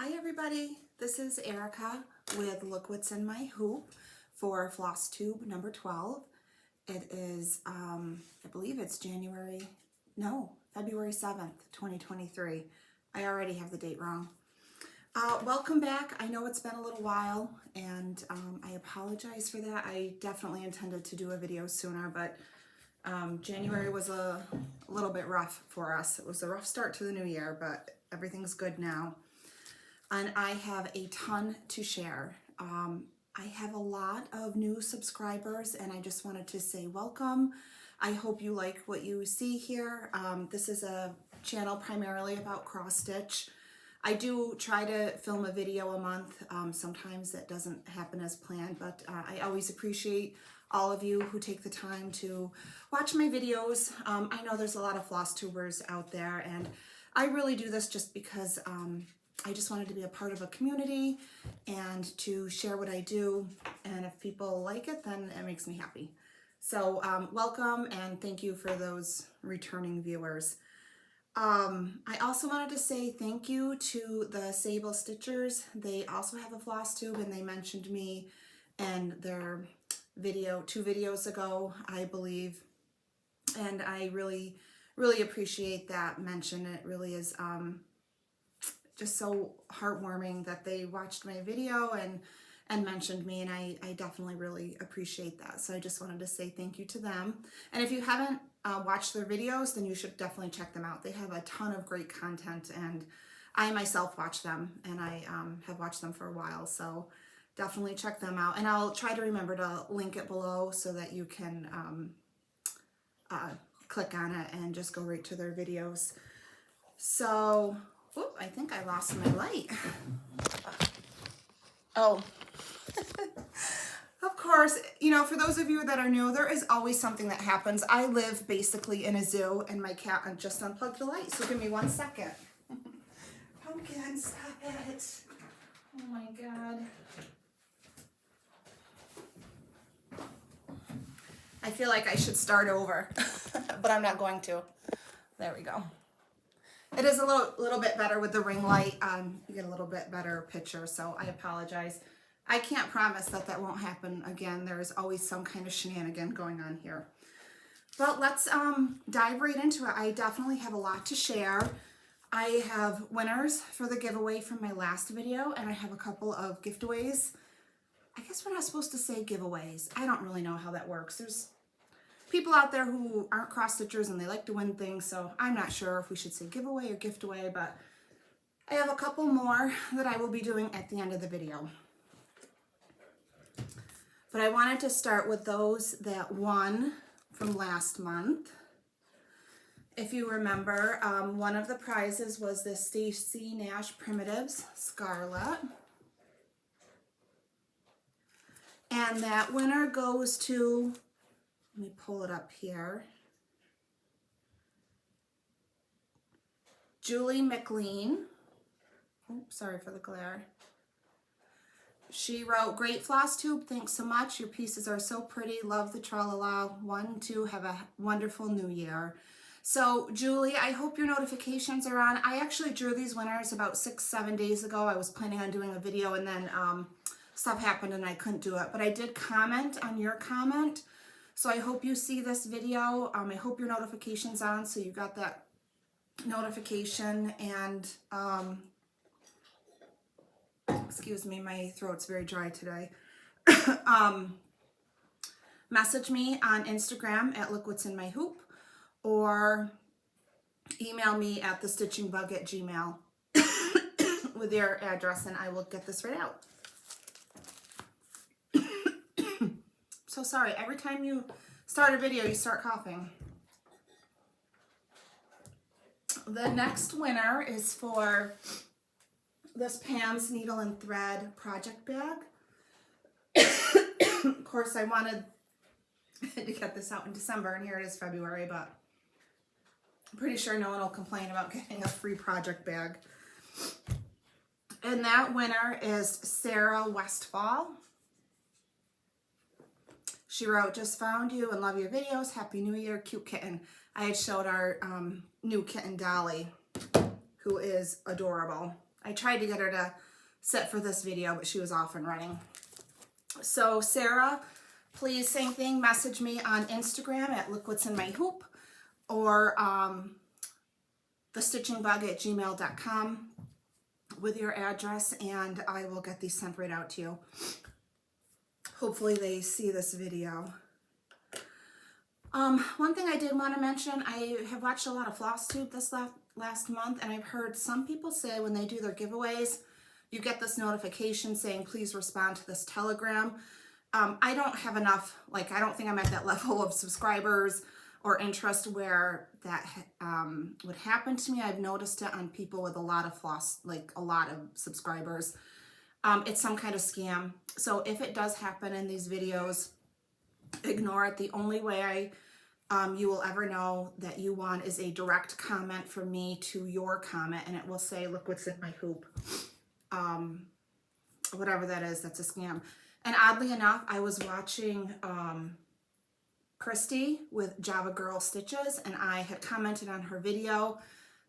Hi everybody, this is Erica with Look What's in My Hoop for Flosstube number 12. It is, I believe it's February 7th, 2023. I already have the date wrong. Welcome back. I know it's been a little while and I apologize for that. I definitely intended to do a video sooner, but January was a little bit rough for us. It was a rough start to the new year, but everything's good now. And I have a ton to share. I have a lot of new subscribers and I just wanted to say welcome. I hope you like what you see here. This is a channel primarily about cross stitch. I do try to film a video a month. Sometimes that doesn't happen as planned, but I always appreciate all of you who take the time to watch my videos. I know there's a lot of floss tubers out there and I really do this just because I just wanted to be a part of a community and to share what I do, and if people like it, then it makes me happy. So welcome and thank you for those returning viewers. I also wanted to say thank you to the SABLE Stitchers. They also have a floss tube and they mentioned me in their video 2 videos ago, I believe, and I really appreciate that mention. It really is just so heartwarming that they watched my video and mentioned me, and I definitely really appreciate that. So I just wanted to say thank you to them. And if you haven't watched their videos, then you should definitely check them out. They have a ton of great content and I myself watch them, and I have watched them for a while, so definitely check them out. And I'll try to remember to link it below so that you can click on it and just go right to their videos. So whoop, I think I lost my light. Oh, of course, you know, for those of you that are new, there is always something that happens. I live basically in a zoo and my cat just unplugged the light. So give me 1 second. Pumpkin, stop it. Oh my God. I feel like I should start over, but I'm not going to. There we go. It is a little bit better with the ring light. You get a little bit better picture, so I apologize. I can't promise that that won't happen again. There is always some kind of shenanigan going on here. But let's dive right into it. I definitely have a lot to share. I have winners for the giveaway from my last video, and I have a couple of giveaways. I guess we're not supposed to say giveaways. I don't really know how that works. There's people out there who aren't cross stitchers and they like to win things, so I'm not sure if we should say giveaway or gift away, but I have a couple more that I will be doing at the end of the video. But I wanted to start with those that won from last month. If you remember, one of the prizes was the Stacy Nash Primitives Scarlet. And that winner goes to, let me pull it up here, Julie McLean. Oops, sorry for the glare. She wrote, "Great floss tube, thanks so much. Your pieces are so pretty. Love the tra-la-la. 1, 2, have a wonderful new year." So Julie, I hope your notifications are on. I actually drew these winners about 6-7 days ago. I was planning on doing a video and then stuff happened and I couldn't do it. But I did comment on your comment. So I hope you see this video. I hope your notification's on so you got that notification. And excuse me, my throat's very dry today. Message me on Instagram at Look What's in My Hoop, or email me at thestitchingbug@gmail with your address and I will get this right out. So sorry, every time you start a video, you start coughing. The next winner is for this Pamsneedleandthread project bag. Of course, I wanted to get this out in December, and here it is February, but I'm pretty sure no one will complain about getting a free project bag. And that winner is Sarah Westfall. She wrote, "Just found you and love your videos. Happy New Year, cute kitten." I had showed our new kitten, Dolly, who is adorable. I tried to get her to sit for this video, but she was off and running. So Sarah, please, same thing, message me on Instagram at lookWhat'sInMyHoop or thestitchingbug@gmail.com with your address, and I will get these sent right out to you. Hopefully they see this video. One thing I did want to mention, I have watched a lot of Flosstube this last month, and I've heard some people say when they do their giveaways, you get this notification saying, please respond to this telegram. I don't have enough, like, I don't think I'm at that level of subscribers or interest where that would happen to me. I've noticed it on people with a lot of like a lot of subscribers. It's some kind of scam. So if it does happen in these videos, ignore it. The only way you will ever know that you won is a direct comment from me to your comment, and it will say, look what's in my hoop. Whatever that is, that's a scam. And oddly enough, I was watching Christy with Java Girl Stitches, and I had commented on her video,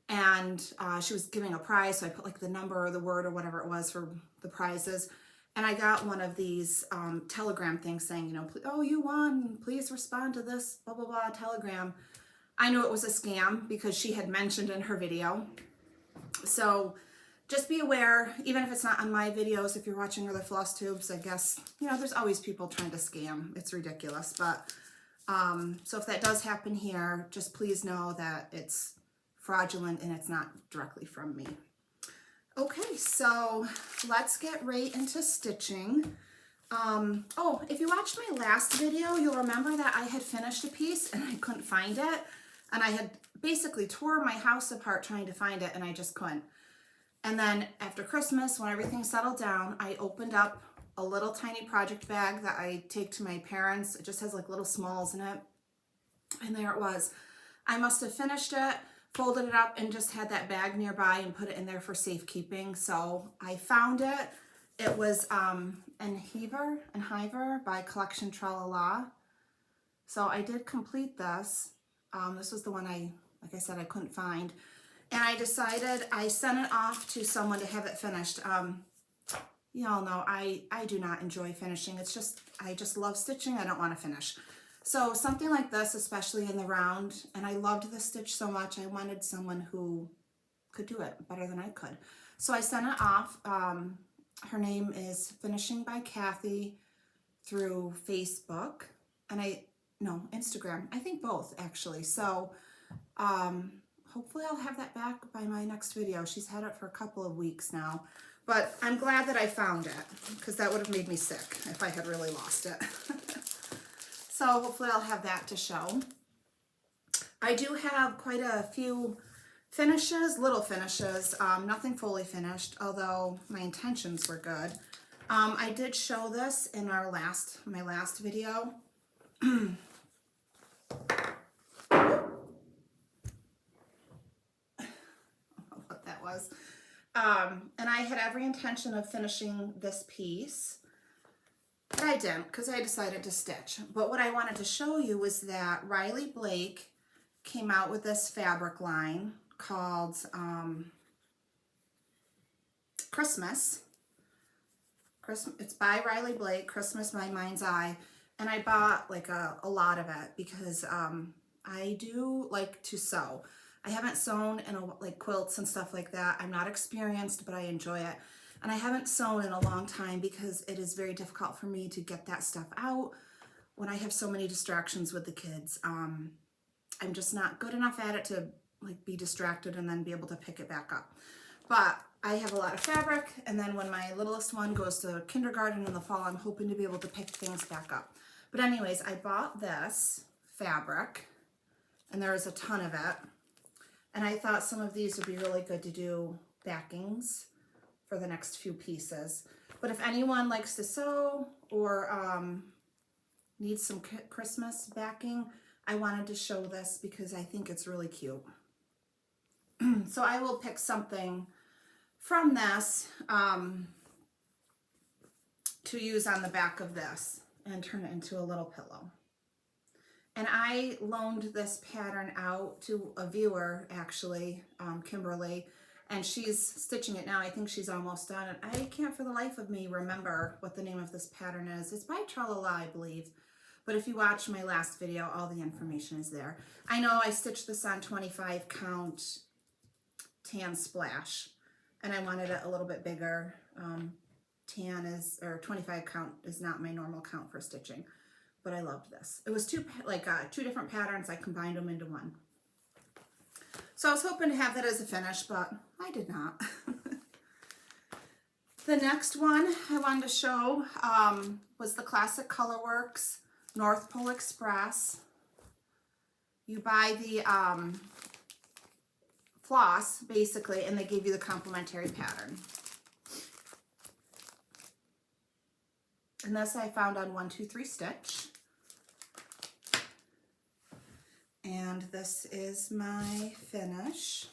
and she was giving a prize, so I put like the number or the word or whatever it was for the prizes. And I got one of these telegram things saying, you know, oh, you won, please respond to this, blah, blah, blah, telegram. I knew it was a scam because she had mentioned in her video. So just be aware, even if it's not on my videos, if you're watching other floss tubes, I guess, you know, there's always people trying to scam. It's ridiculous. But so if that does happen here, just please know that it's fraudulent and it's not directly from me. Okay, so let's get right into stitching. Oh, if you watched my last video, you'll remember that I had finished a piece and I couldn't find it. And I had basically tore my house apart trying to find it, and I just couldn't. And then after Christmas, when everything settled down, I opened up a little tiny project bag that I take to my parents. It just has like little smalls in it. And there it was. I must have finished it, folded it up, and just had that bag nearby and put it in there for safekeeping. So I found it. It was Enhiver by Collection Tralala. So I did complete this. This was the one like I said, I couldn't find. And I decided, I sent it off to someone to have it finished. You all know I do not enjoy finishing. It's just, I just love stitching. I don't want to finish. So something like this, especially in the round, and I loved this stitch so much, I wanted someone who could do it better than I could. So I sent it off. Her name is Finishing by Kathy through Facebook, and Instagram. I think both, actually. So hopefully I'll have that back by my next video. She's had it for a couple of weeks now. But I'm glad that I found it, because that would have made me sick if I had really lost it. So hopefully I'll have that to show. I do have quite a few finishes, little finishes, nothing fully finished, although my intentions were good. I did show this in my last video. I don't know what that was. And I had every intention of finishing this piece, but I didn't, because I decided to stitch. But what I wanted to show you was that Riley Blake came out with this fabric line called Christmas. It's by Riley Blake, Christmas My Mind's Eye. And I bought like a lot of it because I do like to sew. I haven't sewn in like quilts and stuff like that. I'm not experienced, but I enjoy it. And I haven't sewn in a long time because it is very difficult for me to get that stuff out when I have so many distractions with the kids. I'm just not good enough at it to like be distracted and then be able to pick it back up. But I have a lot of fabric, and then when my littlest one goes to kindergarten in the fall, I'm hoping to be able to pick things back up. But anyways, I bought this fabric, and there was a ton of it. And I thought some of these would be really good to do backings for the next few pieces. But if anyone likes to sew or needs some Christmas backing, I wanted to show this because I think it's really cute. So I will pick something from this to use on the back of this and turn it into a little pillow. And I loaned this pattern out to a viewer, actually, Kimberly, and she's stitching it now. I think she's almost done, and I can't for the life of me remember what the name of this pattern is. It's by Tralala, I believe. But if you watch my last video, all the information is there. I know I stitched this on 25 count tan splash, and I wanted it a little bit bigger. 25 count is not my normal count for stitching, but I loved this. It was two different patterns. I combined them into one. So I was hoping to have that as a finish, but I did not. The next one I wanted to show was the Classic Colorworks North Pole Express. You buy the floss, basically, and they give you the complementary pattern. And this I found on 123 Stitch. And this is my finish.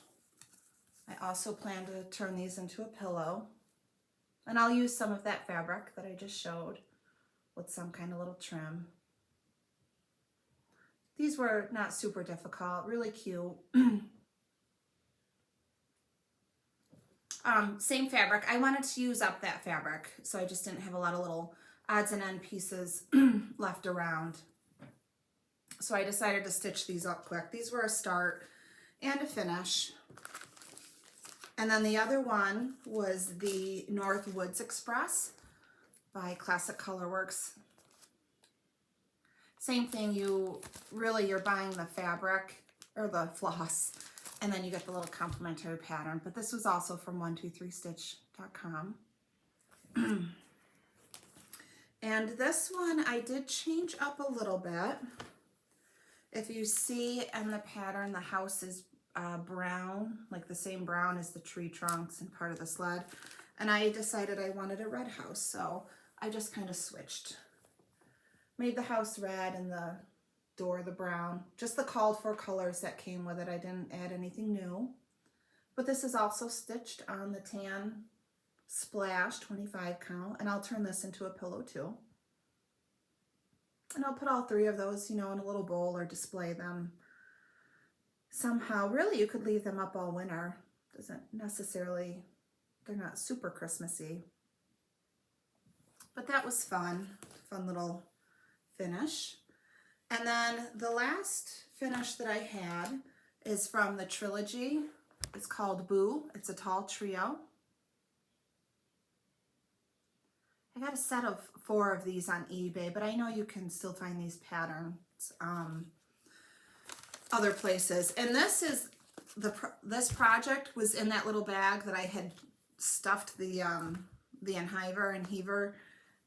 I also plan to turn these into a pillow. And I'll use some of that fabric that I just showed with some kind of little trim. These were not super difficult, really cute. Same fabric. I wanted to use up that fabric, so I just didn't have a lot of little odds and end pieces left around. So I decided to stitch these up quick. These were a start and a finish. And then the other one was the North Woods Express by Classic Colorworks. Same thing, you're buying the fabric or the floss, and then you get the little complementary pattern. But this was also from 123stitch.com. And this one I did change up a little bit. If you see in the pattern, the house is brown, like the same brown as the tree trunks and part of the sled. And I decided I wanted a red house, so I just kind of switched. Made the house red and the door the brown. Just the called for colors that came with it. I didn't add anything new. But this is also stitched on the tan splash 25 count, and I'll turn this into a pillow too. And I'll put all three of those, in a little bowl or display them somehow. Really, you could leave them up all winter. Doesn't necessarily, they're not super Christmassy. But that was fun little finish. And then the last finish that I had is from the trilogy. It's called Boo. It's a tall trio. I got a set of 4 of these on eBay, but I know you can still find these patterns other places. And this is this project was in that little bag that I had stuffed the enhiver and heaver,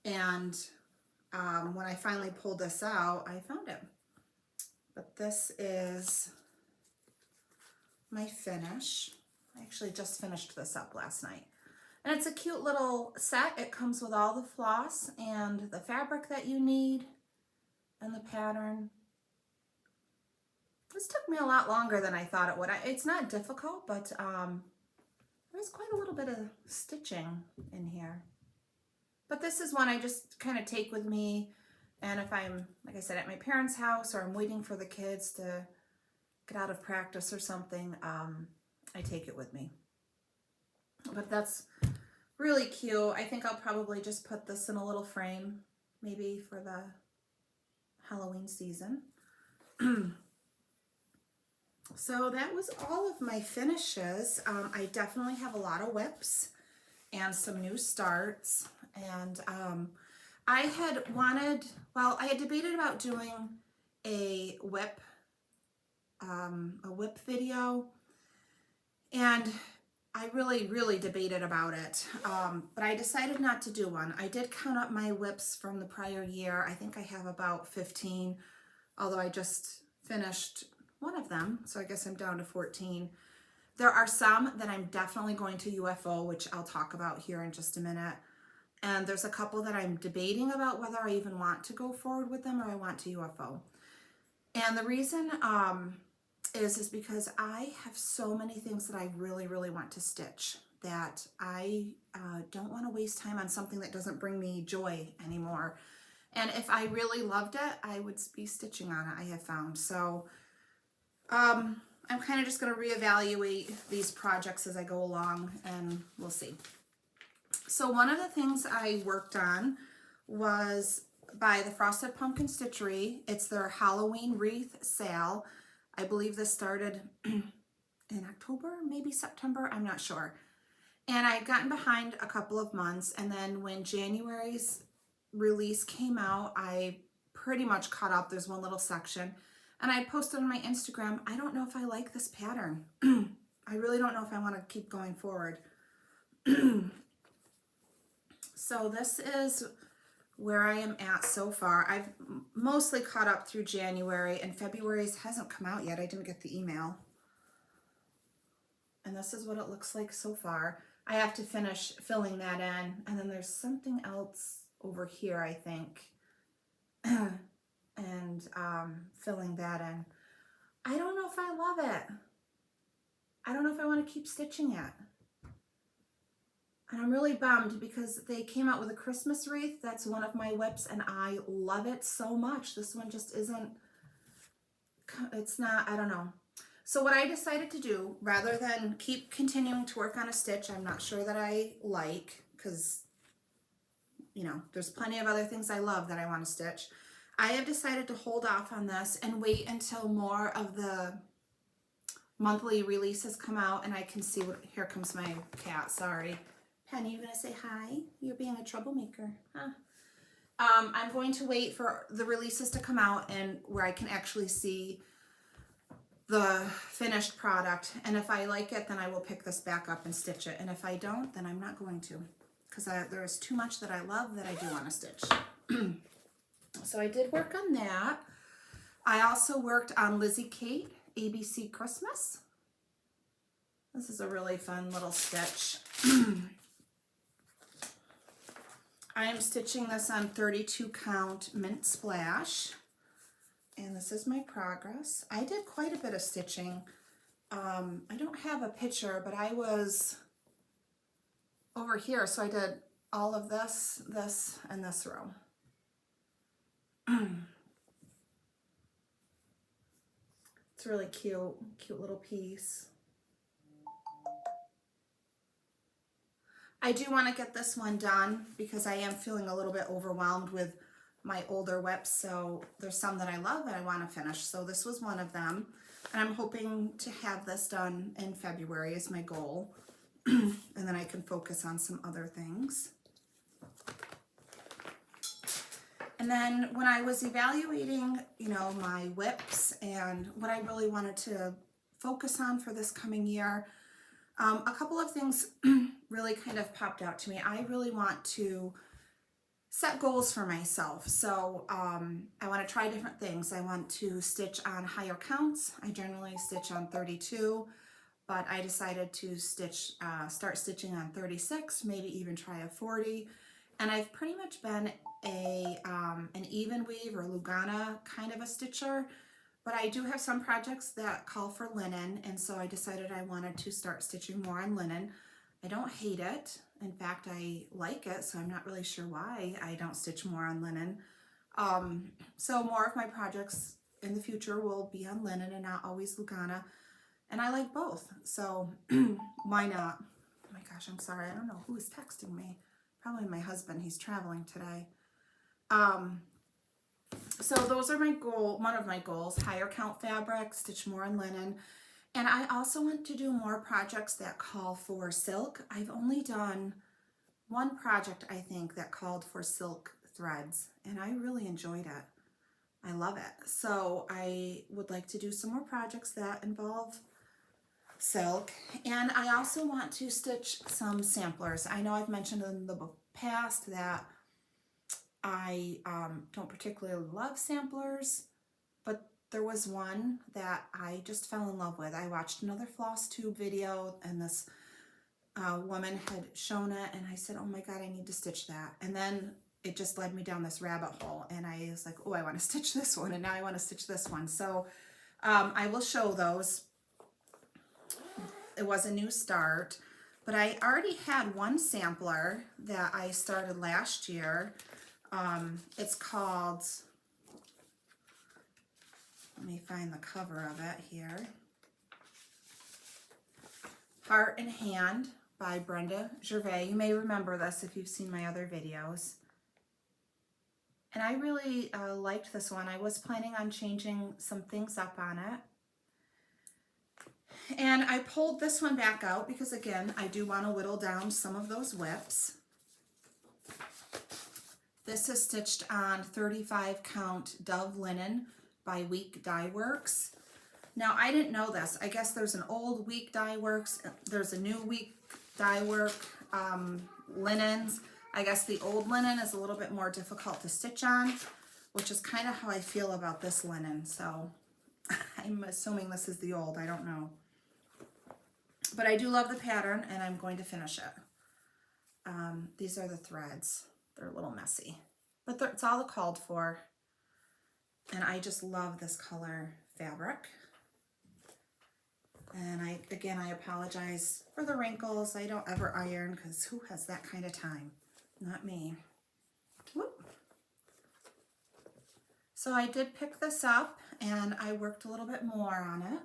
and when I finally pulled this out, I found it. But this is my finish. I actually just finished this up last night. And it's a cute little set. It comes with all the floss and the fabric that you need and the pattern. This took me a lot longer than I thought it would. It's not difficult, but there's quite a little bit of stitching in here. But this is one I just kind of take with me, and if I'm, like I said, at my parents' house or I'm waiting for the kids to get out of practice or something, I take it with me. But that's really cute. I think I'll probably just put this in a little frame, maybe for the Halloween season. So that was all of my finishes. I definitely have a lot of WIPs and some new starts. And I had debated about doing a WIP video, and I really debated about it, but I decided not to do one. I did count up my WIPs from the prior year. I think I have about 15, although I just finished one of them, so I guess I'm down to 14. There are some that I'm definitely going to UFO, which I'll talk about here in just a minute. And there's a couple that I'm debating about whether I even want to go forward with them or I want to UFO. And the reason is because I have so many things that I really want to stitch that I don't want to waste time on something that doesn't bring me joy anymore. And if I really loved it, I would be stitching on it, I have found. So I I'm kind of just going to reevaluate these projects as I go along, and we'll see. So one of the things I worked on was by the Frosted Pumpkin Stitchery. It's their Halloween wreath sale. I believe this started in October, maybe September, I'm not sure. And I had gotten behind a couple of months, and then when January's release came out, I pretty much caught up. There's one little section, and I posted on my Instagram, I don't know if I like this pattern. I really don't know if I want to keep going forward. So this is where I am at so far. I've mostly caught up through January, and February's hasn't come out yet. I didn't get the email. And this is what it looks like so far. I have to finish filling that in, and then there's something else over here, I think, and filling that in. I don't know if I love it. I don't know if I want to keep stitching it. And I'm really bummed because they came out with a Christmas wreath. That's one of my WIPs, and I love it so much. This one just isn't, it's not, I don't know. So what I decided to do, rather than keep continuing to work on a stitch I'm not sure that I like, because, you know, there's plenty of other things I love that I want to stitch, I have decided to hold off on this and wait until more of the monthly releases come out and I can see what, here comes my cat, sorry. Penny, you gonna say hi? You're being a troublemaker, huh? I'm going to wait for the releases to come out and where I can actually see the finished product, and if I like it, then I will pick this back up and stitch it, and if I don't, then I'm not going to, because there is too much that I love that I do want to stitch. So I did work on that. I also worked on Lizzie Kate ABC Christmas. This is a really fun little stitch. I am stitching this on 32 count mint splash. And this is my progress. I did quite a bit of stitching. I don't have a picture, but I was over here, so I did all of this, this, and this row. It's really cute, cute little piece. I do want to get this one done because I am feeling a little bit overwhelmed with my older WIPs, so there's some that I love that I want to finish. So this was one of them, and I'm hoping to have this done in February is my goal, and then I can focus on some other things. And then when I was evaluating, you know, my WIPs and what I really wanted to focus on for this coming year, a couple of things really kind of popped out to me. I really want to set goals for myself. So I want to try different things. I want to stitch on higher counts. I generally stitch on 32, but I decided to stitch, start stitching on 36, maybe even try a 40. And I've pretty much been an even weave or Lugana kind of a stitcher, but I do have some projects that call for linen, and so I decided I wanted to start stitching more on linen. I don't hate it. In fact, I like it, so I'm not really sure why I don't stitch more on linen. So more of my projects in the future will be on linen and not always Lugana, and I like both, so why not? Oh my gosh, I'm sorry, I don't know who is texting me. Probably my husband, he's traveling today. So those are my one of my goals, higher count fabric, stitch more on linen. And I also want to do more projects that call for silk. I've only done one project, I think, that called for silk threads, and I really enjoyed it. I love it. So I would like to do some more projects that involve silk. And I also want to stitch some samplers. I know I've mentioned in the past that I don't particularly love samplers, but there was one that I just fell in love with. I watched another Flosstube video, and this woman had shown it, and I said, oh my god, I need to stitch that. And then it just led me down this rabbit hole, and I was like, oh, I want to stitch this one, and now I want to stitch this one. So I will show those. It was a new start, but I already had one sampler that I started last year. It's called, let me find the cover of it here. Heart and Hand by Brenda Gervais. You may remember this if you've seen my other videos. And I really liked this one. I was planning on changing some things up on it. And I pulled this one back out because, again, I do want to whittle down some of those WIPs. This is stitched on 35 count Dove linen by Week Dye Works. Now, I didn't know this. I guess there's an old Week Dye Works. There's a new Week Dye Work linens. I guess the old linen is a little bit more difficult to stitch on, which is kind of how I feel about this linen. So I'm assuming this is the old. I don't know. But I do love the pattern, and I'm going to finish it. These are the threads. They're a little messy, but it's all called for. And I just love this color fabric. And I apologize for the wrinkles. I don't ever iron because who has that kind of time? Not me. Whoop. So I did pick this up and I worked a little bit more on it.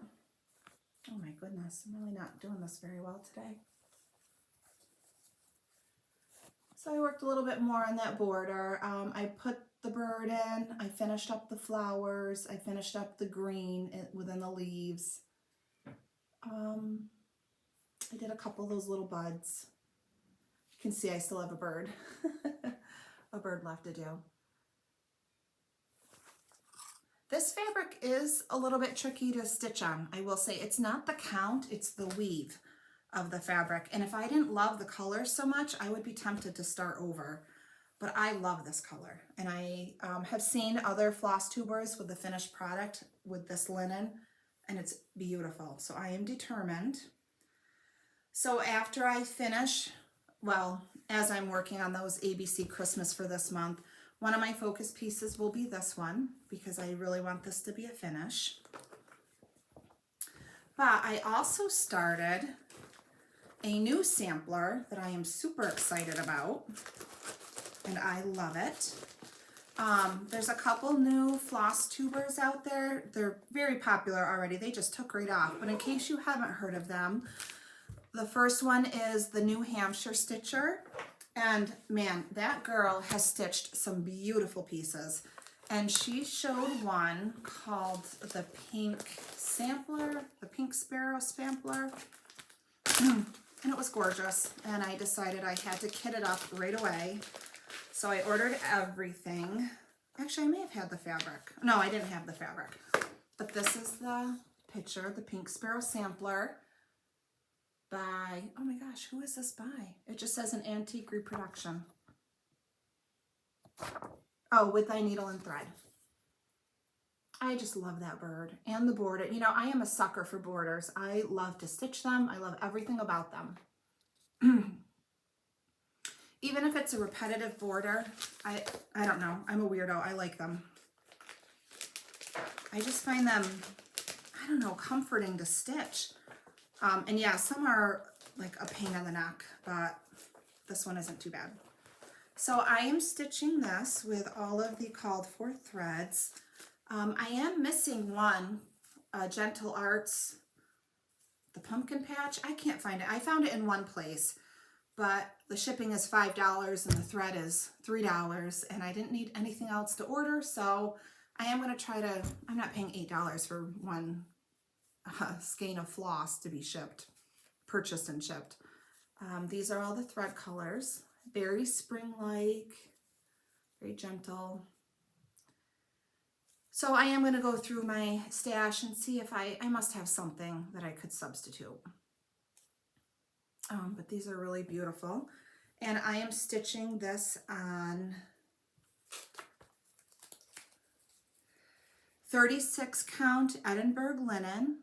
Oh my goodness, I'm really not doing this very well today. So I worked a little bit more on that border. I put the bird in, I finished up the flowers, I finished up the green within the leaves. I did a couple of those little buds. You can see I still have a bird. A bird left to do. This fabric is a little bit tricky to stitch on. I will say it's not the count, it's the weave of the fabric. And if I didn't love the color so much, I would be tempted to start over. But I love this color. And I have seen other floss tubers with the finished product with this linen, and it's beautiful. So I am determined. So after I finish, well, as I'm working on those ABC Christmas for this month, one of my focus pieces will be this one because I really want this to be a finish. But I also started a new sampler that I am super excited about, and I love it. There's a couple new floss tubers out there. They're very popular already. They just took right off. But in case you haven't heard of them, the first one is the New Hampshire Stitcher. And man, that girl has stitched some beautiful pieces. And she showed one called the Pink Sampler, the Pink Sparrow Sampler. And it was gorgeous. And I decided I had to kit it up right away. So I ordered everything. Actually, I may have had the fabric. No, I didn't have the fabric. But this is the picture, the Pink Sparrow Sampler by, oh my gosh, who is this by? It just says an antique reproduction. Oh, With Thy Needle and Thread. I just love that bird and the border. You know, I am a sucker for borders. I love to stitch them. I love everything about them. Even if it's a repetitive border, I don't know. I'm a weirdo. I like them. I just find them, I don't know, comforting to stitch. And yeah, some are like a pain in the neck, but this one isn't too bad. So I am stitching this with all of the called for threads. I am missing one, Gentle Arts, the pumpkin patch. I can't find it. I found it in one place, but the shipping is $5 and the thread is $3, and I didn't need anything else to order, so I am going to try to, I'm not paying $8 for one skein of floss to be shipped, purchased and shipped. These are all the thread colors. Very spring-like, very gentle. So I am going to go through my stash and see if I must have something that I could substitute. But these are really beautiful. And I am stitching this on 36 count Edinburgh linen,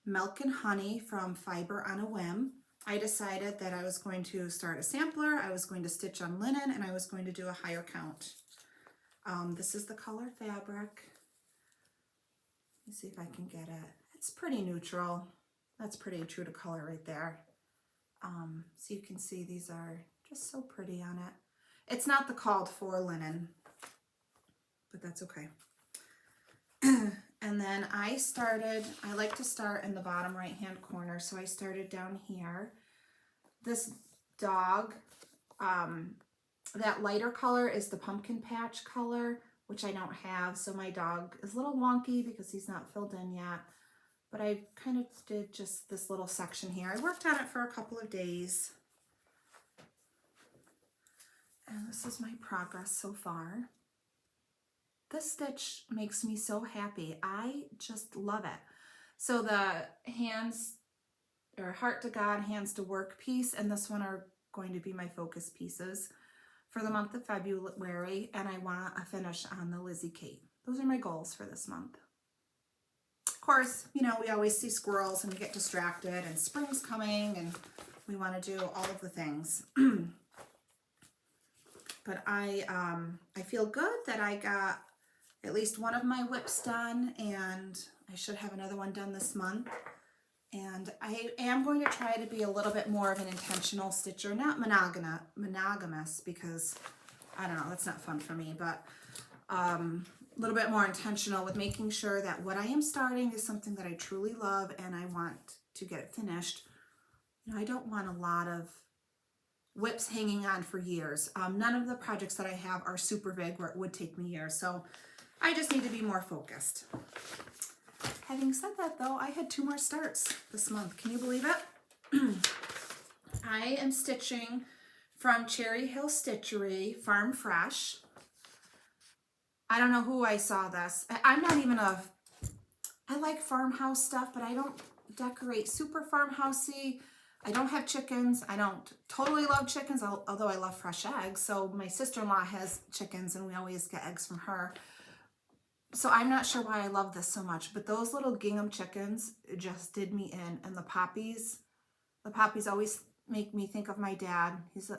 Milk and Honey from Fiber on a Whim. I decided that I was going to start a sampler, I was going to stitch on linen, and I was going to do a higher count. This is the color fabric. Let me see if I can get it. It's pretty neutral. That's pretty true to color right there. So you can see these are just so pretty on it. It's not the called for linen, but that's okay. And And then I like to start in the bottom right hand corner, so I started down here. This dog, that lighter color is the pumpkin patch color, which I don't have, so my dog is a little wonky because he's not filled in yet. But I kind of did just this little section here. I worked on it for a couple of days. And this is my progress so far. This stitch makes me so happy. I just love it. So the hands, or heart to God, hands to work piece, and this one are going to be my focus pieces for the month of February, and I want a finish on the Lizzie Kate. Those are my goals for this month. Of course, you know, we always see squirrels and we get distracted, and spring's coming and we want to do all of the things. But I feel good that I got at least one of my WIPs done, and I should have another one done this month. And I am going to try to be a little bit more of an intentional stitcher, not monogamous, because I don't know, that's not fun for me, but a little bit more intentional with making sure that what I am starting is something that I truly love and I want to get finished. You know, I don't want a lot of WIPs hanging on for years. None of the projects that I have are super big where it would take me years, so I just need to be more focused. Having said that though, I had 2 more starts this month. Can you believe it? I am stitching from Cherry Hill Stitchery, Farm Fresh. I don't know who I saw this. I'm not even I like farmhouse stuff, but I don't decorate super farmhousey. I don't have chickens. I don't totally love chickens, although I love fresh eggs. So my sister-in-law has chickens and we always get eggs from her. So I'm not sure why I love this so much, but those little gingham chickens just did me in. And the poppies always make me think of my dad. He's a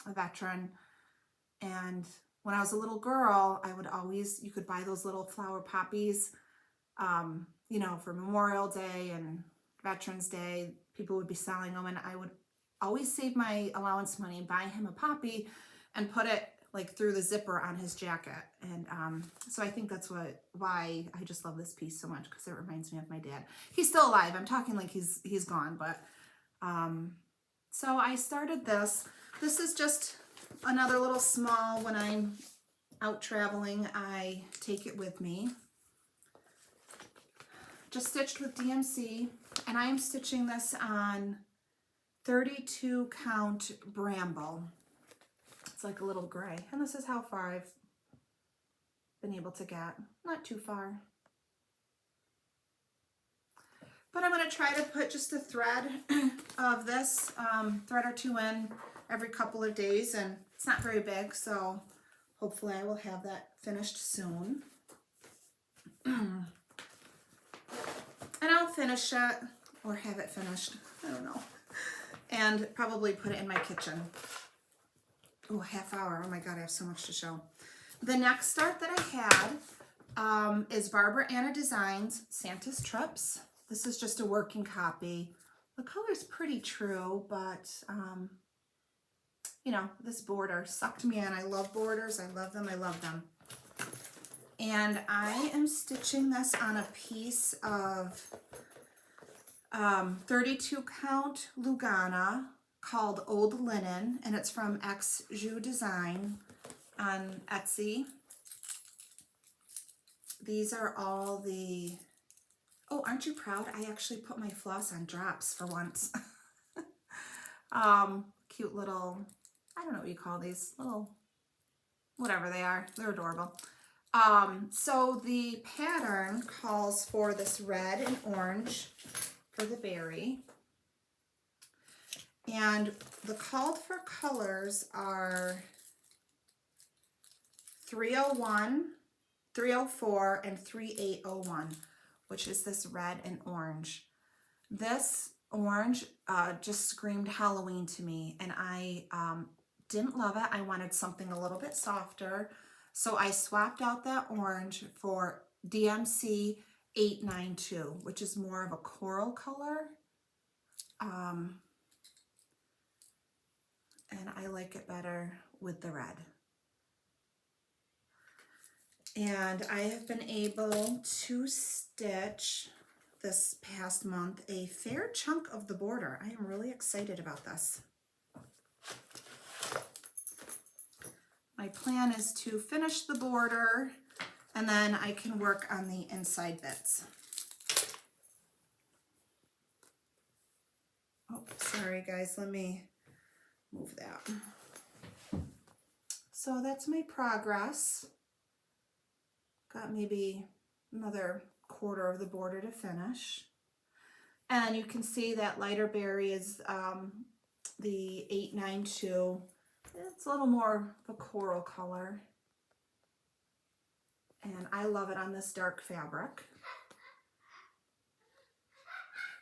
veteran. And when I was a little girl, you could buy those little flower poppies, you know, for Memorial Day and Veterans Day. People would be selling them, and I would always save my allowance money and buy him a poppy and put it like through the zipper on his jacket. And so I think that's why I just love this piece so much, because it reminds me of my dad. He's still alive. I'm talking like he's gone, but so I started this. This is just another little small, when I'm out traveling, I take it with me. Just stitched with DMC, and I am stitching this on 32 count Bramble. It's like a little gray, and this is how far I've been able to get. Not too far. But I'm going to try to put just a thread of this, thread or 2 in every couple of days, and it's not very big, so hopefully I will have that finished soon. And I'll finish it, or have it finished, I don't know, and probably put it in my kitchen. Oh, half hour. Oh my God, I have so much to show. The next start that I had is Barbara Anna Designs Santa's Trips. This is just a working copy. The color's pretty true, but you know, this border sucked me in. I love borders. I love them. I love them. And I am stitching this on a piece of 32 count Lugana called Old Linen, and it's from X Jus Design on Etsy. These are all the, oh, aren't you proud? I actually put my floss on drops for once. Cute little, I don't know what you call these, little, whatever they are. They're adorable. So the pattern calls for this red and orange for the berry. And the called for colors are 301, 304, and 3801, which is this red and orange. This orange just screamed Halloween to me, and I didn't love it. I wanted something a little bit softer. So I swapped out that orange for DMC 892, which is more of a coral color. And I like it better with the red. And I have been able to stitch this past month a fair chunk of the border. I am really excited about this. My plan is to finish the border and then I can work on the inside bits. Oh, sorry guys, let me move that. So that's my progress. Got maybe another quarter of the border to finish. And you can see that lighter berry is the 892. It's a little more of a coral color. And I love it on this dark fabric.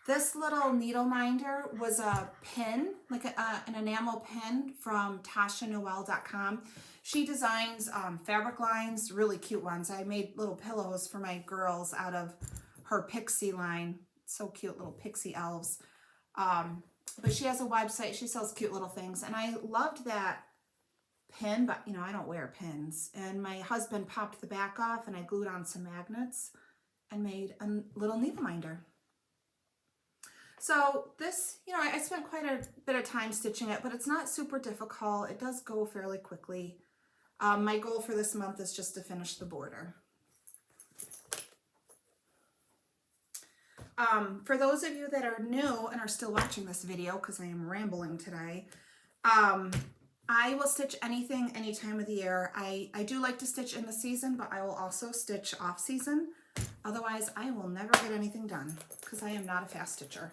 This little needle minder was a pin, like an enamel pin from TashaNoel.com. She designs fabric lines, really cute ones. I made little pillows for my girls out of her pixie line. So cute, little pixie elves. But she has a website. She sells cute little things. And I loved that pin, but you know, I don't wear pins. And my husband popped the back off and I glued on some magnets and made a little needle minder. So this, you know, I spent quite a bit of time stitching it, but it's not super difficult. It does go fairly quickly. My goal for this month is just to finish the border. For those of you that are new and are still watching this video, because I am rambling today, I will stitch anything any time of the year. I do like to stitch in the season, but I will also stitch off season. Otherwise, I will never get anything done because I am not a fast stitcher.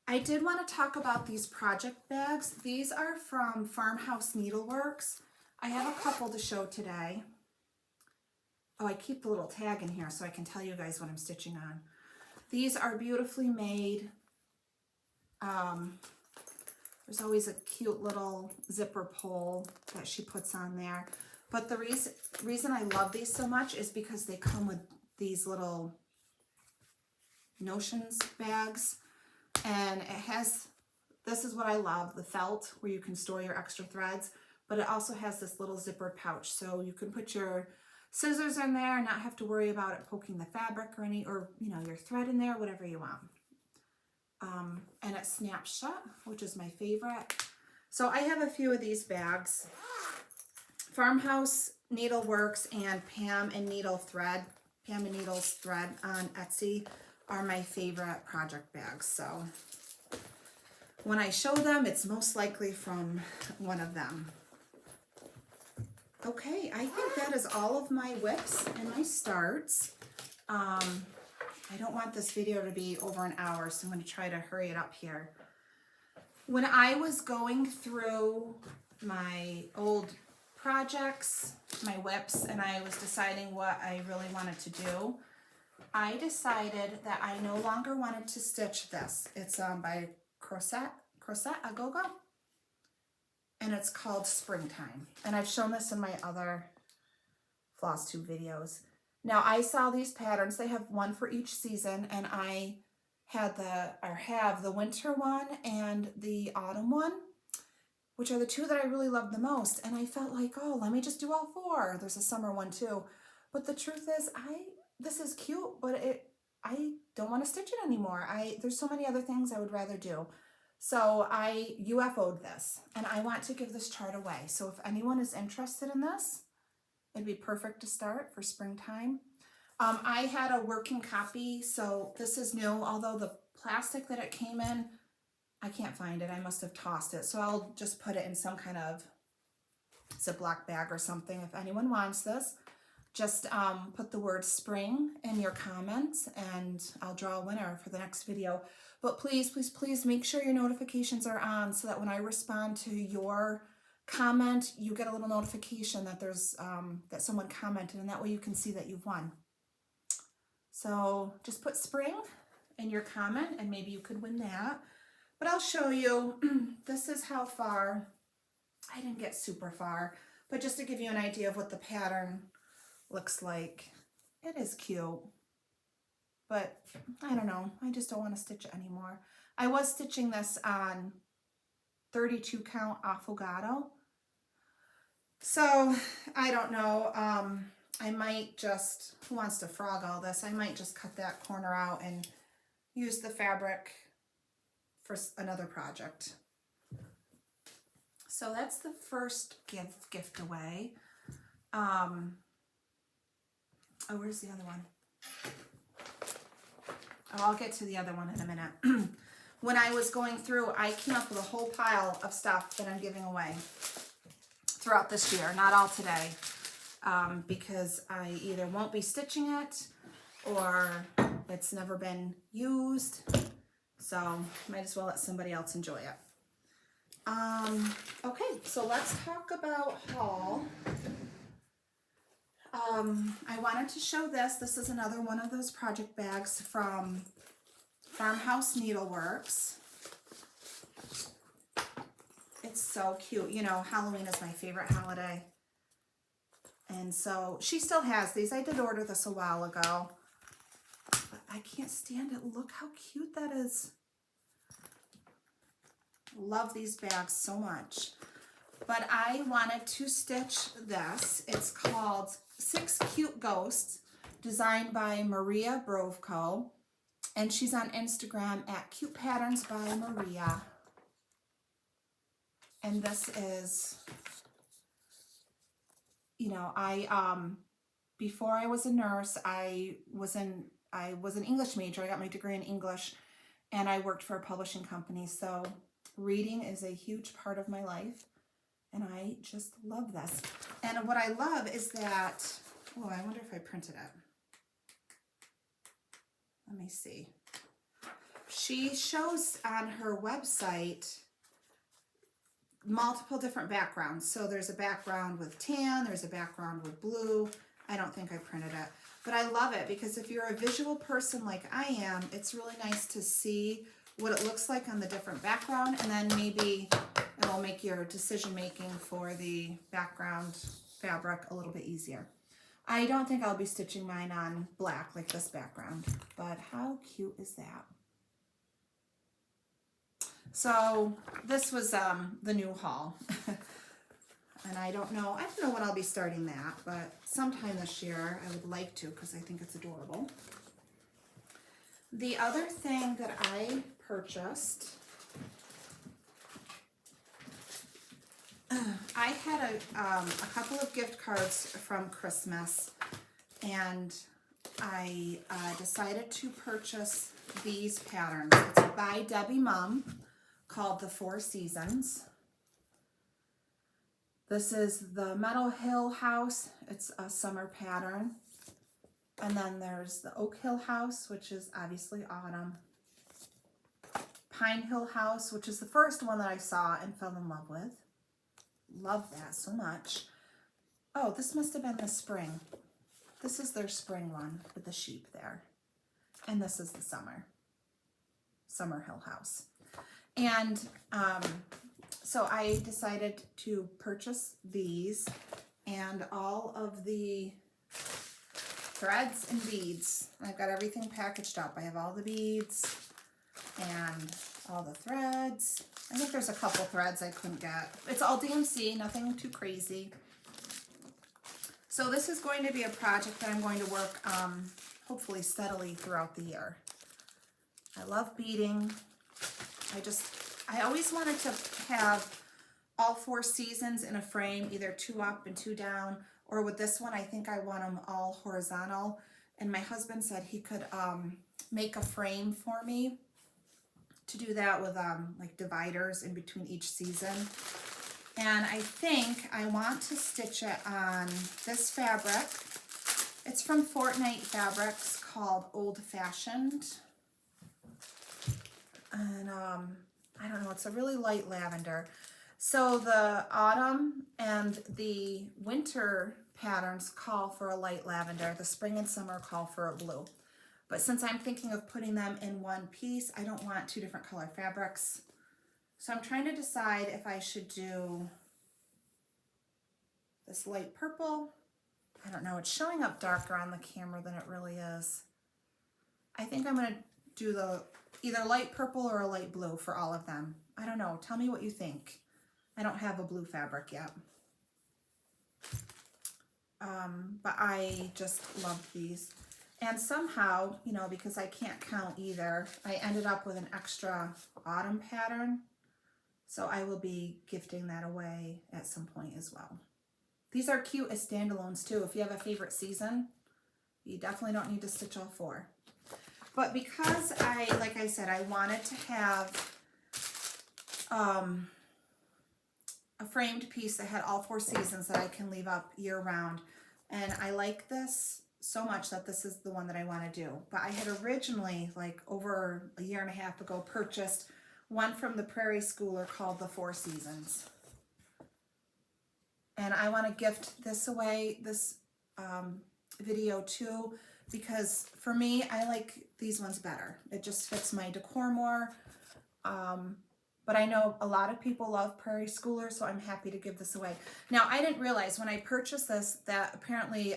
I did want to talk about these project bags. These are from Farmhouse Needleworks. I have a couple to show today. Oh, I keep the little tag in here so I can tell you guys what I'm stitching on. These are beautifully made. There's always a cute little zipper pull that she puts on there. But the reason I love these so much is because they come with these little notions bags. And it has, this is what I love, the felt where you can store your extra threads, but it also has this little zippered pouch. So you can put your scissors in there and not have to worry about it poking the fabric or you know, your thread in there, whatever you want. And it snaps shut, which is my favorite. So I have a few of these bags. Farmhouse Needleworks and Pamsneedle's thread on Etsy are my favorite project bags. So when I show them, it's most likely from one of them. Okay, I think that is all of my WIPs and my starts. I don't want this video to be over an hour, so I'm going to try to hurry it up here. When I was going through my old projects, my WIPs, and I was deciding what I really wanted to do, I decided that I no longer wanted to stitch this. It's by Crochet Agogo, and it's called Springtime. And I've shown this in my other Flosstube videos. Now I saw these patterns. They have one for each season, and I have the winter one and the autumn one, which are the two that I really love the most. And I felt like, oh, let me just do all four. There's a summer one too. But the truth is, this is cute, but I don't want to stitch it anymore. There's so many other things I would rather do. So I UFO'd this, and I want to give this chart away. So if anyone is interested in this, it'd be perfect to start for springtime. I had a working copy, so this is new, although the plastic that it came in, I can't find it. I must have tossed it. So I'll just put it in some kind of Ziploc bag or something. If anyone wants this, just put the word spring in your comments and I'll draw a winner for the next video. But please, please, please make sure your notifications are on so that when I respond to your comment, you get a little notification that there's that someone commented, and that way you can see that you've won. So just put spring in your comment and maybe you could win that. But I'll show you, this is how far, I didn't get super far, but just to give you an idea of what the pattern looks like. It is cute, but I don't know, I just don't want to stitch it anymore. I was stitching this on 32 count affogato, so I don't know. I might just, who wants to frog all this? I might just cut that corner out and use the fabric for another project. So that's the first gift away. Oh, where's the other one? Oh, I'll get to the other one in a minute. When I was going through, I came up with a whole pile of stuff that I'm giving away throughout this year. Not all today, because I either won't be stitching it or it's never been used. So might as well let somebody else enjoy it. Okay, so let's talk about haul. I wanted to show this. This is another one of those project bags from Farmhouse Needleworks. It's so cute. You know, Halloween is my favorite holiday. And so she still has these. I did order this a while ago. But I can't stand it. Look how cute that is. Love these bags so much. But I wanted to stitch this. It's called 6 Cute Ghosts, designed by Maria Brovko. And she's on Instagram at Cute Patterns by Maria. And this is, you know, before I was a nurse, I was an English major. I got my degree in English, and I worked for a publishing company. So reading is a huge part of my life, and I just love this. And what I love is that, oh, I wonder if I printed it. Let me see. She shows on her website multiple different backgrounds. So there's a background with tan, there's a background with blue. I don't think I printed it, but I love it because if you're a visual person like I am, it's really nice to see what it looks like on the different background, and then maybe it'll make your decision making for the background fabric a little bit easier. I don't think I'll be stitching mine on black like this background, but how cute is that? So this was the new haul. And I don't know when I'll be starting that, but sometime this year I would like to because I think it's adorable. The other thing that I purchased, I had a couple of gift cards from Christmas, and I decided to purchase these patterns. It's by Debbie Mum, called the 4 Seasons. This is the Meadow Hill House. It's a summer pattern. And then there's the Oak Hill House, which is obviously autumn. Pine Hill House, which is the first one that I saw and fell in love with. Love that so much. Oh, this must have been the spring. This is their spring one with the sheep there. And this is the Summer Hill House. And so I decided to purchase these and all of the threads and beads. I've got everything packaged up. I have all the beads and all the threads. I think there's a couple threads I couldn't get. It's all DMC, nothing too crazy. So this is going to be a project that I'm going to work hopefully steadily throughout the year. I love beading. I always wanted to have all 4 seasons in a frame, either 2 up and 2 down, or with this one, I think I want them all horizontal. And my husband said he could make a frame for me to do that with like dividers in between each season. And I think I want to stitch it on this fabric. It's from Fortnite Fabrics called Old Fashioned. And I don't know, it's a really light lavender. So the autumn and the winter patterns call for a light lavender. The spring and summer call for a blue. But since I'm thinking of putting them in one piece, I don't want 2 different color fabrics. So I'm trying to decide if I should do this light purple. I don't know, it's showing up darker on the camera than it really is. I think I'm gonna do the either light purple or a light blue for all of them. I don't know, tell me what you think. I don't have a blue fabric yet. but I just love these. And somehow, you know, because I can't count either, I ended up with an extra autumn pattern. So I will be gifting that away at some point as well. These are cute as standalones too. If you have a favorite season, you definitely don't need to stitch all 4. But because like I said, I wanted to have a framed piece that had all 4 seasons that I can leave up year round. And I like this so much that this is the one that I want to do. But I had originally, like over a year and a half ago, purchased one from the Prairie Schooler called the 4 Seasons. And I want to gift this away, this video too, because for me, I like these ones better. It just fits my decor more. But I know a lot of people love Prairie Schooler, so I'm happy to give this away. Now, I didn't realize when I purchased this that apparently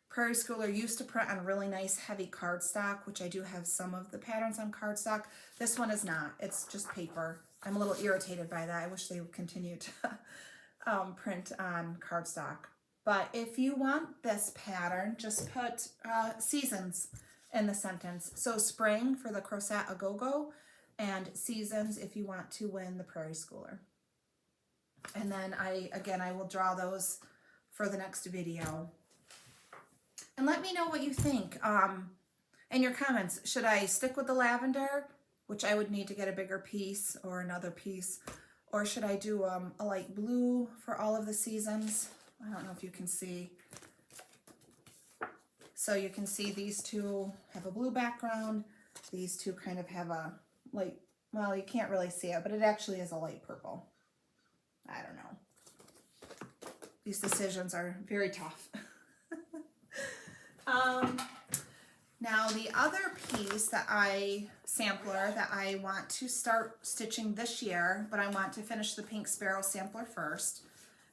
Prairie Schooler used to print on really nice heavy cardstock, which I do have some of the patterns on cardstock. This one is not. It's just paper. I'm a little irritated by that. I wish they would continue to print on cardstock. But if you want this pattern, just put seasons in the sentence. So spring for the Crochet A Go-Go, and seasons if you want to win the Prairie Schooler. And then I will draw those for the next video. And let me know what you think in your comments. Should I stick with the lavender, which I would need to get a bigger piece or another piece, or should I do a light blue for all of the seasons? I don't know if you can see. So you can see these two have a blue background. These two kind of have a light, well, you can't really see it, but it actually is a light purple. I don't know. These decisions are very tough. Now the other piece that sampler that I want to start stitching this year, but I want to finish the Pink Sparrow sampler first.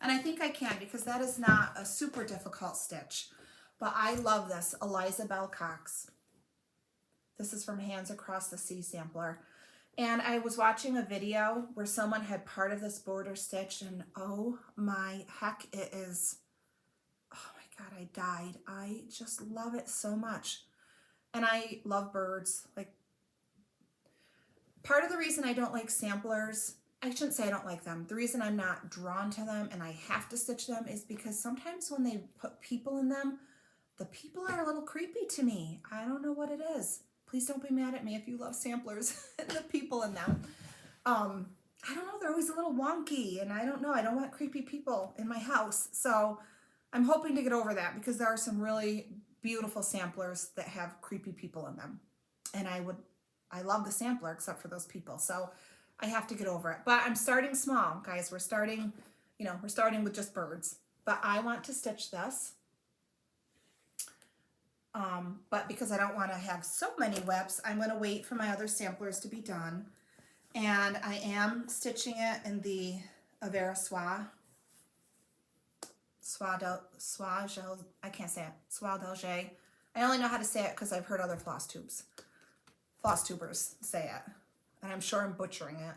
And I think I can because that is not a super difficult stitch. But I love this Eliza Bell Cox. This is from Hands Across the Sea sampler. And I was watching a video where someone had part of this border stitched, and oh my heck, it is, oh my God, I died. I just love it so much. And I love birds. Like, part of the reason I don't like samplers, I shouldn't say I don't like them. The reason I'm not drawn to them and I have to stitch them is because sometimes when they put people in them, the people are a little creepy to me. I don't know what it is. Please don't be mad at me if you love samplers and the people in them. I don't know, they're always a little wonky, and I don't know, I don't want creepy people in my house. So I'm hoping to get over that because there are some really beautiful samplers that have creepy people in them. And I love the sampler except for those people. So I have to get over it. But I'm starting small, guys. We're starting with just birds. But I want to stitch this. But because I don't want to have so many WIPs, I'm going to wait for my other samplers to be done. And I am stitching it in the Avera I can't say it. Soie d'Alger. I only know how to say it because I've heard other Flosstubers say it. And I'm sure I'm butchering it.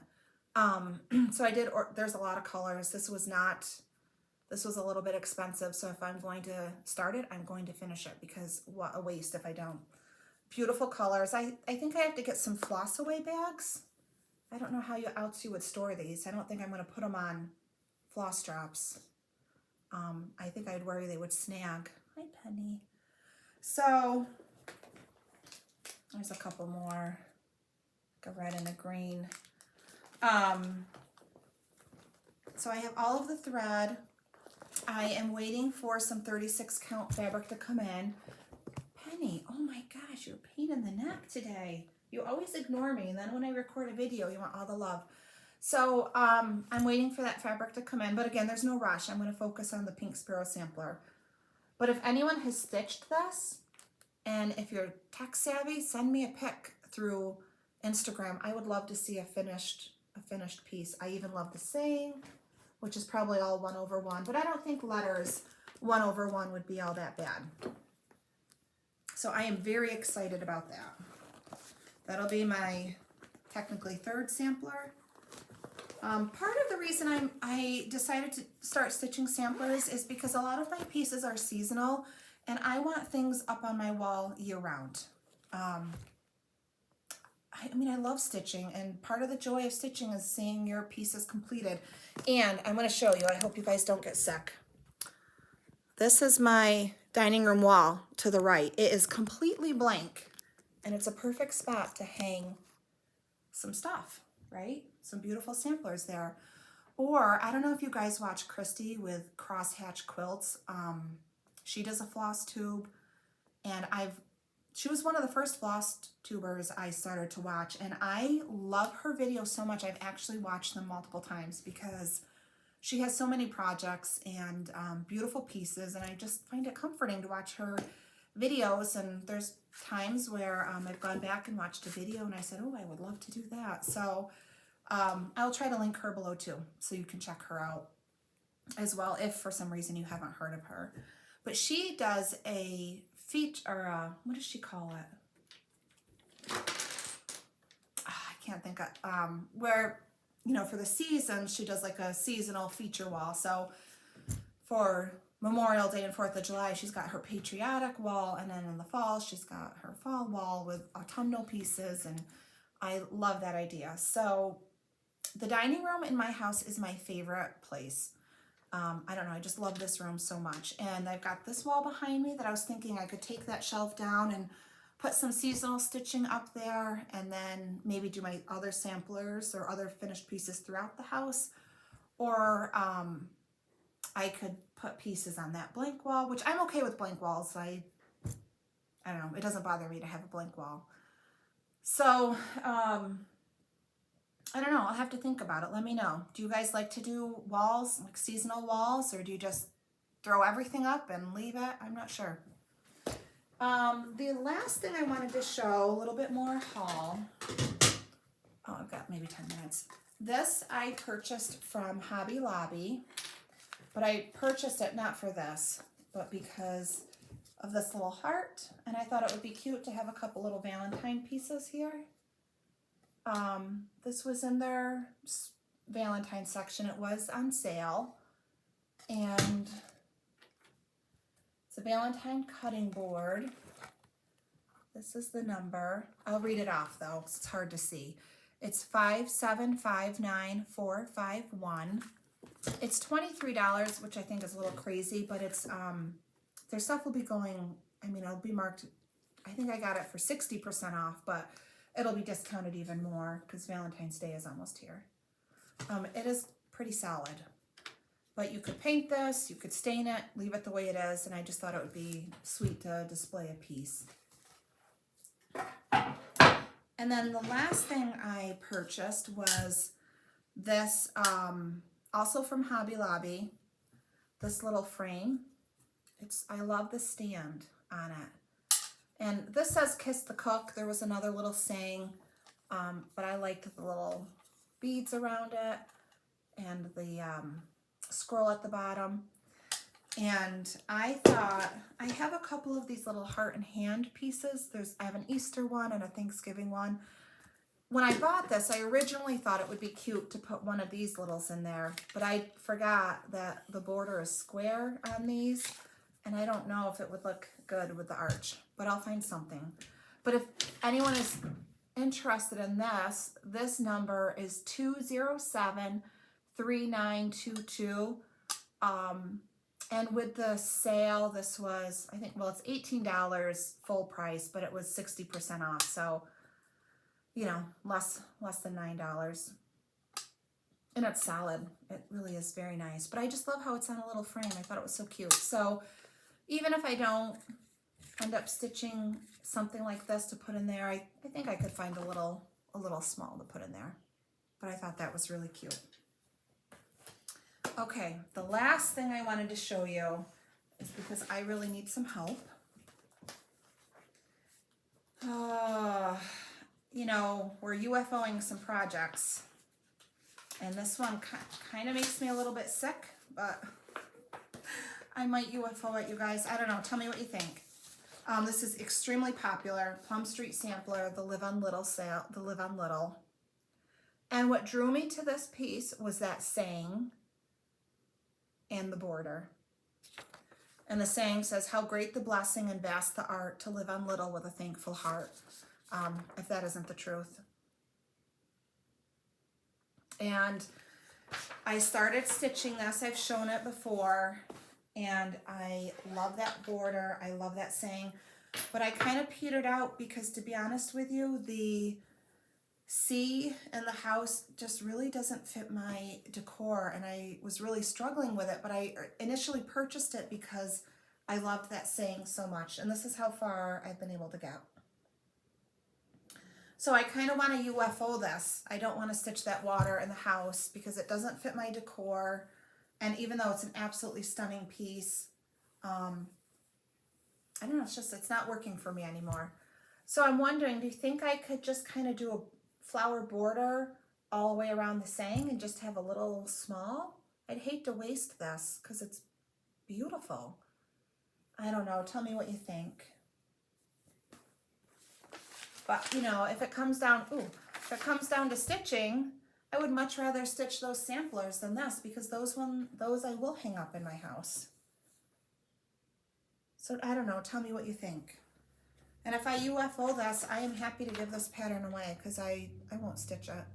So I did, there's a lot of colors. This was a little bit expensive. So if I'm going to start it, I'm going to finish it because what a waste if I don't. Beautiful colors. I think I have to get some floss away bags. I don't know how else you would store these. I don't think I'm going to put them on floss drops. I think I'd worry they would snag. Hi, Penny. So there's a couple more. A red and a green. So I have all of the thread. I am waiting for some 36 count fabric to come in. Penny, oh my gosh, you're a pain in the neck today. You always ignore me, and then when I record a video, you want all the love. So I'm waiting for that fabric to come in, but again, there's no rush. I'm going to focus on the Pink Sparrow sampler. But if anyone has stitched this, and if you're tech savvy, send me a pic through Instagram. I would love to see a finished piece. I even love the saying, which is probably all 1/1, but I don't think letters 1/1 would be all that bad. So I am very excited about that. That'll be my technically third sampler. Part of the reason I decided to start stitching samplers is because a lot of my pieces are seasonal and I want things up on my wall year round. I mean, I love stitching, and part of the joy of stitching is seeing your pieces completed. And I'm going to show you. I hope you guys don't get sick. This is my dining room wall to the right. It is completely blank, and it's a perfect spot to hang some stuff, right? Some beautiful samplers there. Or, I don't know if you guys watch Christy with Crosshatch Quilts. She does a floss tube, and she was one of the first floss tubers I started to watch, and I love her videos so much. I've actually watched them multiple times because she has so many projects and beautiful pieces, and I just find it comforting to watch her videos. And there's times where I've gone back and watched a video and I said, oh, I would love to do that. So I'll try to link her below too, so you can check her out as well if for some reason you haven't heard of her. But she does a feature, or what does she call it? I can't think of, where, you know, for the season, she does like a seasonal feature wall. So for Memorial Day and 4th of July, she's got her patriotic wall, and then in the fall, she's got her fall wall with autumnal pieces, and I love that idea. So the dining room in my house is my favorite place. I don't know, I just love this room so much. And I've got this wall behind me that I was thinking I could take that shelf down and put some seasonal stitching up there, and then maybe do my other samplers or other finished pieces throughout the house. Or I could put pieces on that blank wall, which I'm okay with blank walls. I don't know, it doesn't bother me to have a blank wall. So, I don't know, I'll have to think about it. Let me know. Do you guys like to do walls, like seasonal walls, or do you just throw everything up and leave it? I'm not sure. The last thing I wanted to show, a little bit more haul. Oh, I've got maybe 10 minutes. This I purchased from Hobby Lobby, but I purchased it not for this, but because of this little heart, and I thought it would be cute to have a couple little Valentine pieces here. This was in their Valentine section. It was on sale, and it's a Valentine cutting board. This is the number. I'll read it off though, 'cause it's hard to see. It's 5759451. It's $23, which I think is a little crazy, but it's their stuff will be going, I mean, it'll be marked, I think I got it for 60% off, but it'll be discounted even more because Valentine's Day is almost here. It is pretty solid, but you could paint this, you could stain it, leave it the way it is, and I just thought it would be sweet to display a piece. And then the last thing I purchased was this, also from Hobby Lobby, this little frame. I love the stand on it. And this says Kiss the Cook. There was another little saying, but I liked the little beads around it and the scroll at the bottom. And I thought, I have a couple of these little heart and hand pieces. I have an Easter one and a Thanksgiving one. When I bought this, I originally thought it would be cute to put one of these littles in there, but I forgot that the border is square on these, and I don't know if it would look good with the arch, but I'll find something. But if anyone is interested in this number is 2073922. And with the sale, this was, I think, well, it's $18 full price, but it was 60% off. So, you know, less than $9. And it's solid. It really is very nice. But I just love how it's on a little frame. I thought it was so cute. So even if I don't end up stitching something like this to put in there, I think I could find a little small to put in there. But I thought that was really cute. Okay, the last thing I wanted to show you is because I really need some help. You know, we're UFOing some projects, and this one kind of makes me a little bit sick, but I might UFO it, you guys. I don't know. Tell me what you think. This is extremely popular. Plum Street Sampler, the Live on Little sale, the Live on Little. And what drew me to this piece was that saying and the border. And the saying says, how great the blessing and vast the art to live on little with a thankful heart. If that isn't the truth. And I started stitching this. I've shown it before. And I love that border. I love that saying. But I kind of petered out because, to be honest with you, the C in the house just really doesn't fit my decor. And I was really struggling with it. But I initially purchased it because I loved that saying so much. And this is how far I've been able to get. So I kind of want to UFO this. I don't want to stitch that water in the house because it doesn't fit my decor. And even though it's an absolutely stunning piece, I don't know, it's not working for me anymore. So I'm wondering, do you think I could just kind of do a flower border all the way around the saying and just have a little small? I'd hate to waste this because it's beautiful. I don't know. Tell me what you think. But, you know, if it comes down to stitching, I would much rather stitch those samplers than this because those I will hang up in my house. So, I don't know. Tell me what you think. And if I UFO this, I am happy to give this pattern away because I won't stitch it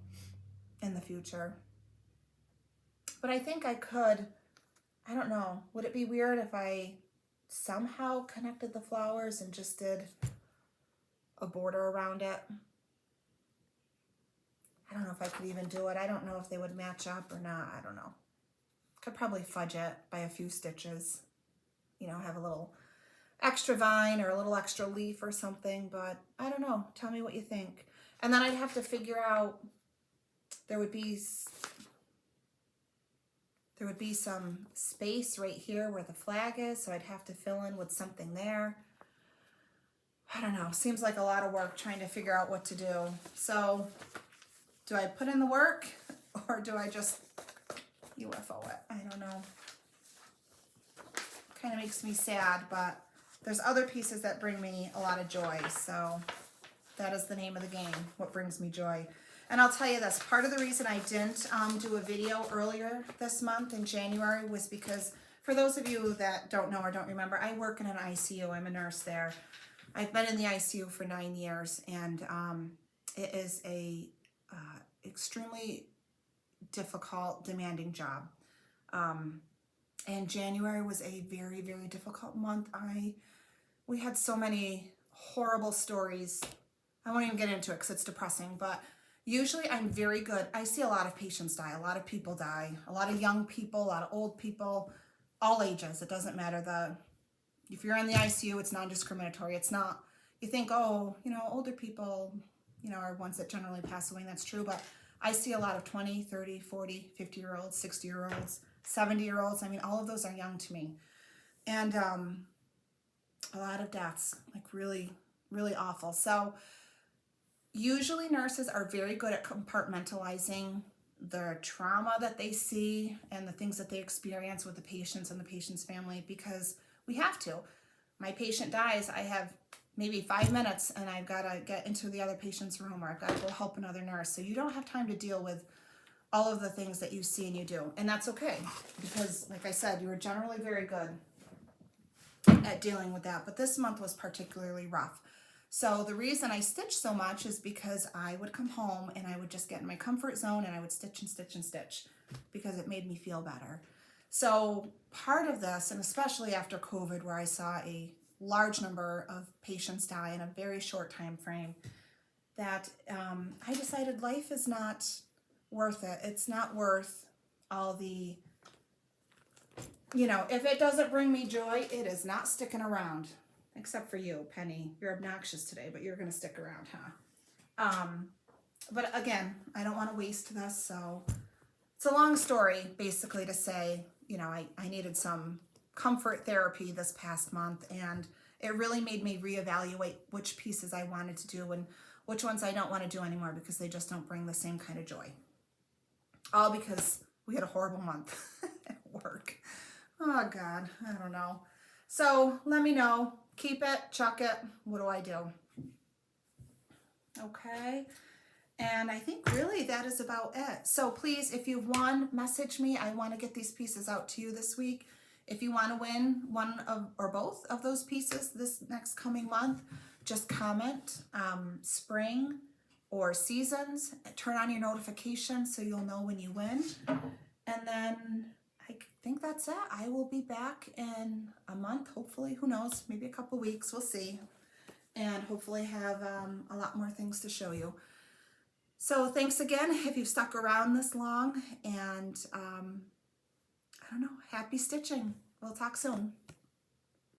in the future. But I think I could, I don't know. Would it be weird if I somehow connected the flowers and just did a border around it? I don't know if I could even do it. I don't know if they would match up or not. I don't know. Could probably fudge it by a few stitches. You know, have a little extra vine or a little extra leaf or something, but I don't know. Tell me what you think. And then I'd have to figure out, there would be some space right here where the flag is, so I'd have to fill in with something there. I don't know. Seems like a lot of work trying to figure out what to do. So do I put in the work or do I just UFO it? I don't know. Kind of makes me sad, but there's other pieces that bring me a lot of joy. So that is the name of the game, what brings me joy. And I'll tell you this, part of the reason I didn't do a video earlier this month in January was because, for those of you that don't know or don't remember, I work in an ICU. I'm a nurse there. I've been in the ICU for 9 years, and it is a extremely difficult, demanding job. And January was a very, very difficult month. We had so many horrible stories. I won't even get into it because it's depressing, but usually I'm very good. I see a lot of patients die. A lot of people die. A lot of young people, a lot of old people, all ages. It doesn't matter. If you're in the ICU, it's non-discriminatory. It's not, you think, oh, you know, older people, you know, are ones that generally pass away, and that's true, but I see a lot of 20, 30, 40, 50-year-olds, 60-year-olds, 70-year-olds. I mean, all of those are young to me. And a lot of deaths, like really, really awful. So usually nurses are very good at compartmentalizing the trauma that they see and the things that they experience with the patients and the patient's family, because we have to. My patient dies, I have maybe 5 minutes and I've got to get into the other patient's room, or I've got to go help another nurse. So you don't have time to deal with all of the things that you see and you do. And that's okay, because like I said, you were generally very good at dealing with that. But this month was particularly rough. So the reason I stitch so much is because I would come home and I would just get in my comfort zone and I would stitch and stitch and stitch because it made me feel better. So part of this, and especially after COVID, where I saw a large number of patients die in a very short time frame, that I decided life is not worth it. It's not worth all the, you know, if it doesn't bring me joy, it is not sticking around. Except for you, Penny. You're obnoxious today, but you're going to stick around, huh? But again, I don't want to waste this, so it's a long story, basically, to say, you know, I needed some comfort therapy this past month, and it really made me reevaluate which pieces I wanted to do and which ones I don't want to do anymore because they just don't bring the same kind of joy. All because we had a horrible month at work. Oh, God, I don't know. So let me know. Keep it, chuck it. What do I do? Okay. And I think really that is about it. So please, if you've won, message me. I want to get these pieces out to you this week. If you want to win one of or both of those pieces this next coming month, just comment spring or seasons. Turn on your notifications so you'll know when you win. And then I think that's it. I will be back in a month, hopefully. Who knows? Maybe a couple weeks. We'll see. And hopefully have a lot more things to show you. So thanks again if you've stuck around this long, and I don't know, happy stitching. We'll talk soon.